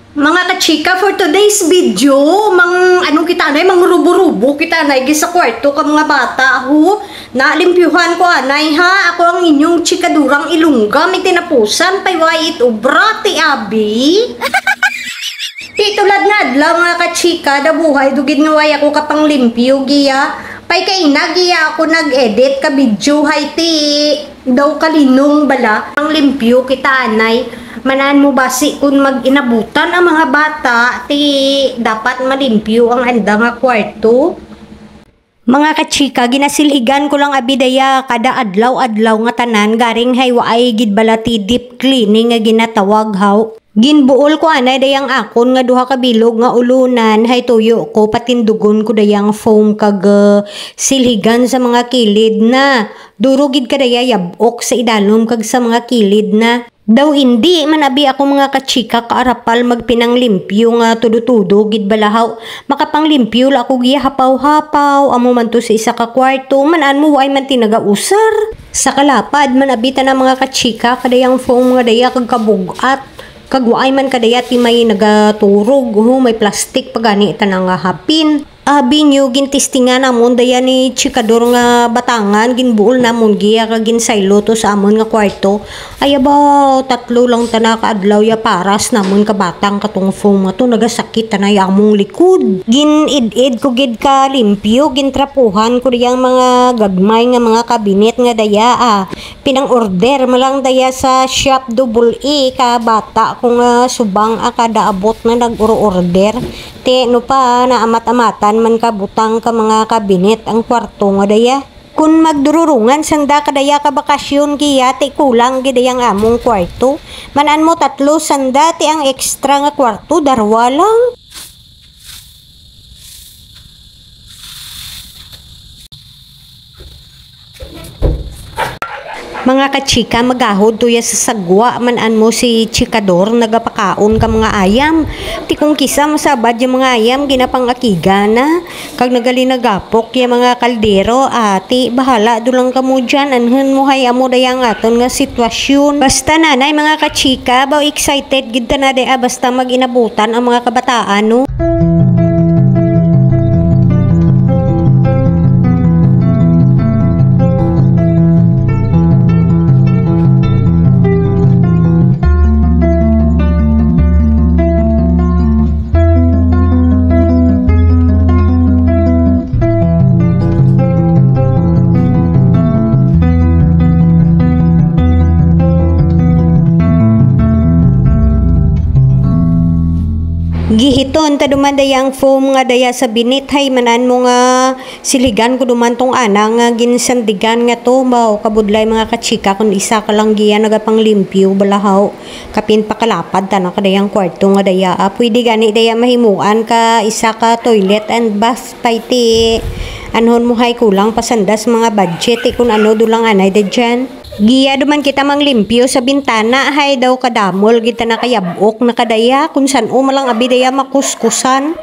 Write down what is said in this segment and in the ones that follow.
Mga kachika, for today's video, anong kita na, mang rubo-rubo kita na, sa kwarto ka mga bata, ho. Nalimpyuhan ko, anay, ha? Ako ang inyong chikadurang ilungga, may tinapusan, payway ito, brati, abi. Titulad nga adlaw mga kachika, dabuhay, dugid nga way ako kapang limpyo, giya. Pay kaina, giya ako nag-edit ka video, hay ti. Daw kalinong bala, ang limpyo kita, anay. Manaan mo basi kung mag-inabutan ang mga bata, ti dapat malimpyo ang anda nga kwarto. Mga kachika, ginasilhigan ko lang abidaya kada adlaw-adlaw nga tanan, garing haywaay gid balati deep cleaning nga ginatawag haw. Ginbuol ko anay dayang akon nga duha ka bilog nga ulunan, hay tuyo ko patindugon ko dayang foam kag silhigan sa mga kilid na. Durugid ka daya yabok sa idalom kag sa mga kilid na. Daw hindi man abi ako mga kachika kaarapal magpinanglimpyo nga tudo-tudo gid balahaw. Makapanglimpyo la ako giya hapaw-hapaw amo man to sa isa ka kwarto manan mo ay man tinagausar. Sa kalapad man abi ta na mga kachika kadayang foam nga daya kag kabugat. Kagwaay man kadaya ti may nagaturog, may plastic pagani ita nga hapin. Abi nyo gintistingan namon daya ni chikador nga batangan ginbuol namon giya kag ginsaylo to sa amon nga kwarto. Ay ba tatlo lang tana kaadlaw ya paras namon ka batang katong foam nga to nagasakit tanay among likod. Ginid-id ko gid ka limpyo gintrapuhan ko diyang mga gagmay nga mga kabinet nga daya pinang order malang daya sa shop double E ka bata kung subang kada abot na nag-order. Te no pa na amat-amatan man kabutang ka mga kabinet ang kwarto nga daya. Kung magdururungan sanda kadaya ka bakasyon giya ti kulang gidayang among kwarto. Manan mo tatlo sanda ti ang extra nga kwarto darwa lang. Mga kachika, magahod tuya sa sagwa manan mo si chikador nagapakaon ka mga ayam. Ti kung kisa masabad yung mga ayam ginapangakiga na kag nagali nagapok yung mga kaldero ati bahala dulang ka mo dyan anhun mo hay amo dayang aton nga sitwasyon. Basta nanay mga kachika, baw excited gid ta na daya basta maginabutan ang mga kabataan no. Gihiton ta duman dayang foam nga daya sa binit hay manan mo nga siligan ko duman tong ana nga ginsandigan nga to baw kabudlay mga kachika kun isa ka lang giya nagapanglimpyo balahaw kapin pakalapad ta na kadayang kwarto nga daya pwede gani daya mahimuan ka isa ka toilet and bath paiti anhon mo hay kulang pasandas mga budget kun ano dulang anay da dyan. Giya duman kita manglimpyo sa bintana hay daw kadamol kita na kayabok na kadaya kung san malang abi daya makuskusan.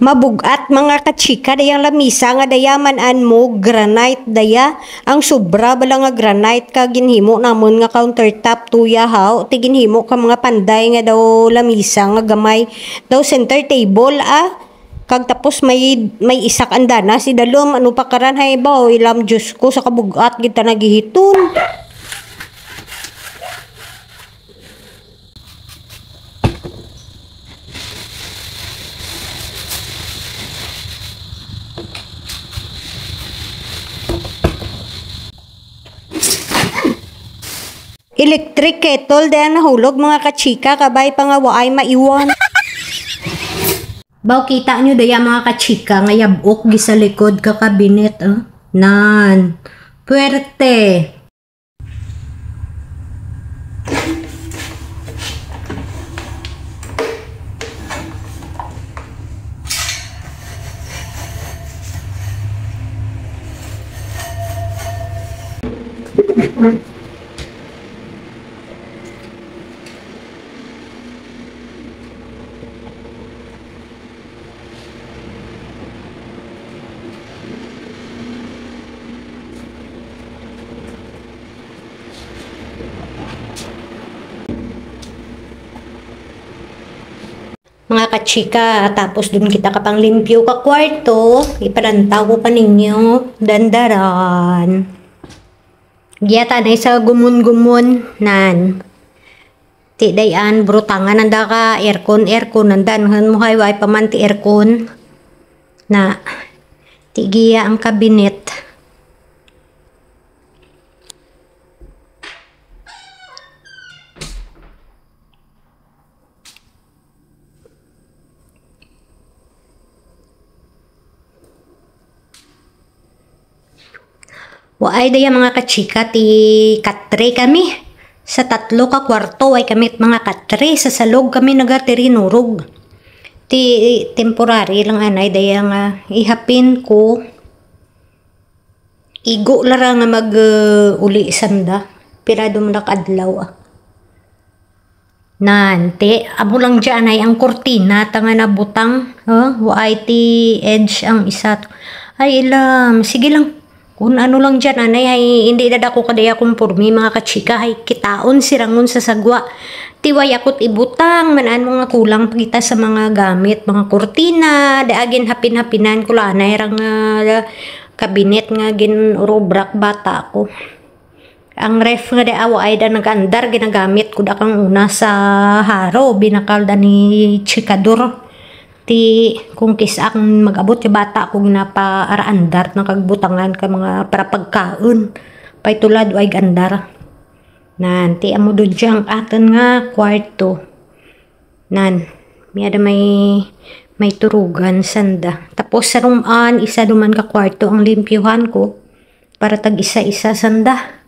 Mabugat mga kachika dayang lamisa nga daya manan mo granite daya ang sobra bala nga granite ka ginhimo namon nga countertop tuya haw ti ginhimo ka mga panday nga daw lamisa nga gamay daw center table kag tapos may isak andana si dalom ano pa karan hay baw ilam Diyos ko sa kabugat kita nagihiton. electric kettle dahil nahulog mga kachika kabay pa nga waay maiwan. Baw kita nyo daya mga kachika nga yabok gi sa likod ka kabinet. Nan. Puwerte. Mga kachika, tapos dun kita kapang limpyo ka kwarto, iparantaw ko pa ninyo, dandaran. Giyata na sa gumun-gumun, nan. Ti dayan, brutangan nanda ka, aircon, nandan, mo hayway paman ti aircon. Na, ti giya ang kabinet. Waay daya mga kachika ti katre kami. Sa 3 ka kwarto ay kami mga katre. Sa salog kami nagatirinurog. Ti temporary lang anay daya nga ihapin ko. Igo lara nga mag uli sanda. Pirado mo nakadlaw. Nante, amo lang dyan ay ang kurtina tanga na butang. Waay ti edge ang isa. Ay ilam, sige lang. Kung ano lang dyan, anay, ay hindi dadako kadaya kumpurmi, mga kachika, ay kitaon sirangon sa sagwa. Tiway ako't ibutang, manaan mga kulang pagkita sa mga gamit, mga kurtina, daagin hapin-hapinan ko lang, anay, rang kabinet nga ginurubrak bata ako. Ang ref nga daawa ay da nag-andar, ginagamit ko da kang una sa haro, binakal da ni chikador. Ti kung kisak mag-abot yung bata kung napaaraandar ng kagbutangan ka mga para pagkaon pay tulad ay gandar nan ti amo do diyang aton nga kwarto nan miyada may turugan sanda tapos sa rumaan isa duman ka kwarto ang limpyuhan ko para tag isa-isa sanda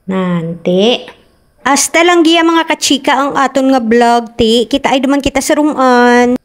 nan ti hasta lang giya mga kachika ang aton nga vlog ti kita ay duman kita sa rumaan.